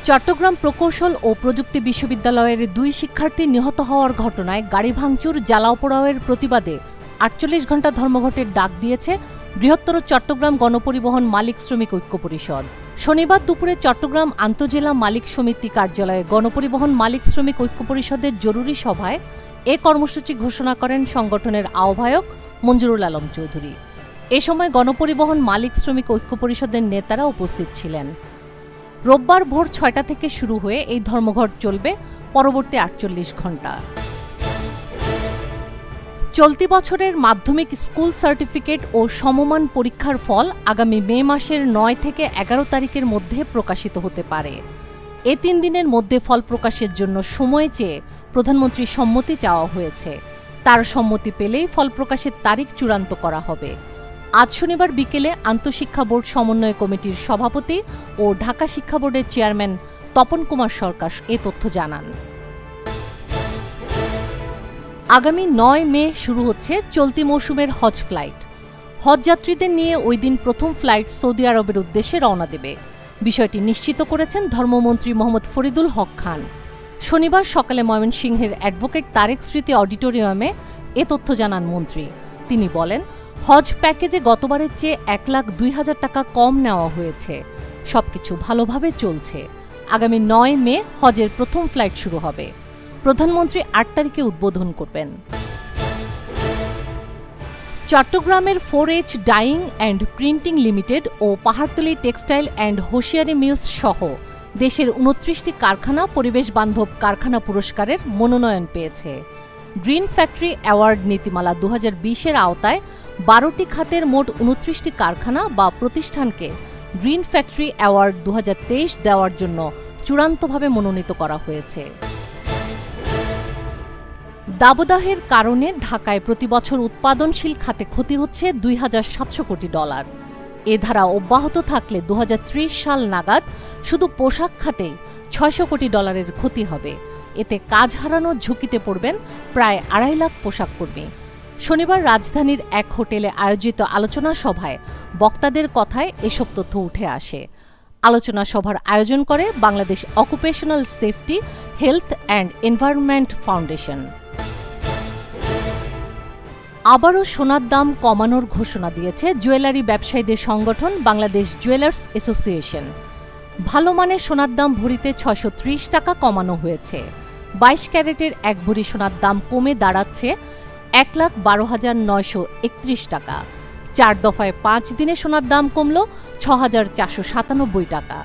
চট্টগ্রাম প্রকৌশল ও প্রযুক্তি বিশ্ববিদ্যালয়ের 2 শিক্ষার্থী নিহত হওয়ার ঘটনায় গাড়ি ভাঙচুর, জ্বালাও পোড়াওয়ের প্রতিবাদে 48 ঘণ্টা ধর্মঘটের ডাক দিয়েছে বৃহত্তর চট্টগ্রাম গণপরিবহন মালিক শ্রমিক ঐক্য পরিষদ। শনিবার দুপুরে চট্টগ্রাম আন্তজেলা মালিক সমিতি কার্যালয়ে গণপরিবহন মালিক শ্রমিক ঐক্য পরিষদের জরুরি সভায় এ কর্মসূচি ঘোষণা করেন সংগঠনের আহ্বায়ক মঞ্জুরুল আলম চৌধুরী। এ সময় গণপরিবহন মালিক শ্রমিক ঐক্য পরিষদের নেতারা উপস্থিত ছিলেন। রোববার ভোর 6টা থেকে শুরু হয়ে এই ধর্মঘট চলবে পরবর্তী 48 ঘণ্টা। চলতি বছরের মাধ্যমিক স্কুল সার্টিফিকেট ও সমমান পরীক্ষার ফল আগামী মে মাসের 9 থেকে 11 তারিখের মধ্যে প্রকাশিত হতে পারে। এ 3 দিনের মধ্যে ফল প্রকাশের জন্য সময় চেয়ে প্রধানমন্ত্রীর সম্মতি চাওয়া হয়েছে। তার সম্মতি পেলেই ফল প্রকাশের তারিখ চূড়ান্ত করা হবে। আজ শনিবার বিকেলে আন্তঃশিক্ষা বোর্ড সমন্বয় কমিটির সভাপতি ও ঢাকা শিক্ষা বোর্ডের চেয়ারম্যান তপন কুমার সরকার এ তথ্য জানান। আগামী 9 মে শুরু হচ্ছে চলতি মৌসুমের হজ ফ্লাইট। হজযাত্রীদের নিয়ে ওই দিন প্রথম ফ্লাইট সৌদি আরবের উদ্দেশ্যে রওনা দেবে। বিষয়টি নিশ্চিত করেছেন ধর্মমন্ত্রী মোহাম্মদ ফরিদুল হক খান। শনিবার সকালে ময়মনসিংহের অ্যাডভোকেট তারেক স্মৃতি অডিটোরিয়ামে এ তথ্য জানান মন্ত্রী। তিনি বলেন, হজ প্যাকেজে গতবারের চেয়ে 1,02,000 টাকা কম নেওয়া হয়েছে। সবকিছু ভালোভাবে চলছে। আগামী 9 মে হজের প্রথম ফ্লাইট শুরু হবে। প্রধানমন্ত্রী 8 তারিখে উদ্বোধন করবেন। চট্টগ্রামের 4H dyeing and printing limited ও Pahartali textile and hosiery mills সহ দেশের 29টি কারখানা পরিবেশ বান্ধব কারখানা পুরস্কারের মনোনয়ন পেয়েছে। গ্রিন ফ্যাক্টরি অ্যাওয়ার্ড নীতিমালা 2020-এর আওতায় 12টি খাতের মোট 29টি কারখানা বা প্রতিষ্ঠানকে গ্রিন ফ্যাক্টরি অ্যাওয়ার্ড 2023 দেওয়ার জন্য চূড়ান্তভাবে মনোনীত করা হয়েছে। দাবদাহের কারণে ঢাকায় প্রতিবছর উৎপাদনশীল খাতে ক্ষতি হচ্ছে $2,700 কোটি। এ ধারা অব্যাহত থাকলে 2030 সাল নাগাদ শুধু পোশাক খাতেই $600 কোটি ক্ষতি হবে। এতে কাজ হারানোর ঝুঁকিতে পড়বেন প্রায় 2.5 লাখ পোশাক কর্মী। শনিবার রাজধানীর এক হোটেলে আয়োজিত আলোচনা সভায় বক্তাদের কথায় এসব তথ্য উঠে আসে। আলোচনা সভার আয়োজন করে Bangladesh occupational safety, health and environment foundation. আবারও সোনার দাম কমানোর ঘোষণা দিয়েছে জুয়েলারি ব্যবসায়ীদের সংগঠন বাংলাদেশ জুয়েলার্স অ্যাসোসিয়েশন। ভালো মানের সোনার দাম ভরিতে 630 টাকা কমানো হয়েছে। 22 ক্যারেটের 1 ভরি সোনার দাম কমে দাঁড়াচ্ছে 1,12,931 টাকা। 4 দফায় 5 দিনে সোনার দাম কমল 6,497 টাকা।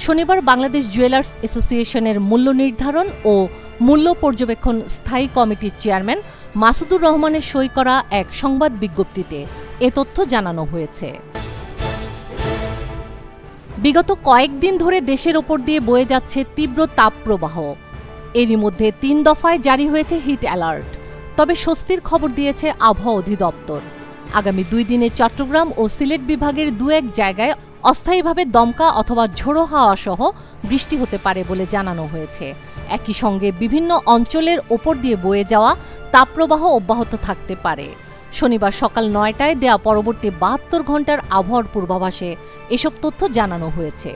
শনিবার বাংলাদেশ জুয়েলার্স অ্যাসোসিয়েশনের মূল্য নির্ধারণ ও মূল্য পর্যবেক্ষণ স্থায়ী কমিটির চেয়ারম্যান মাসুদুর রহমানের সই করা এক সংবাদ বিজ্ঞপ্তিতে এ তথ্য জানানো হয়েছে। বিগত কয়েকদিন ধরে দেশের ওপর দিয়ে বয়ে যাচ্ছে তীব্র তাপপ্রবাহ। এরই মধ্যে 3 দফায় জারি হয়েছে হিট অ্যালার্ট। তবে স্বস্তির খবর দিয়েছে আবহাওয়া অধিদপ্তর। আগামী 2 দিনে চট্টগ্রাম ও সিলেট বিভাগের 2-1 জায়গায় অস্থায়ীভাবে দমকা অথবা ঝোড়ো হাওয়া সহ বৃষ্টি হতে পারে বলে জানানো হয়েছে। একই সঙ্গে বিভিন্ন অঞ্চলের ওপর দিয়ে বয়ে যাওয়া তাপপ্রবাহ অব্যাহত থাকতে পারে। শনিবার সকাল 9টায় দেয়া পরবর্তী 72 ঘণ্টার আবহাওয়ার পূর্বাভাসে এসব তথ্য জানানো হয়েছে।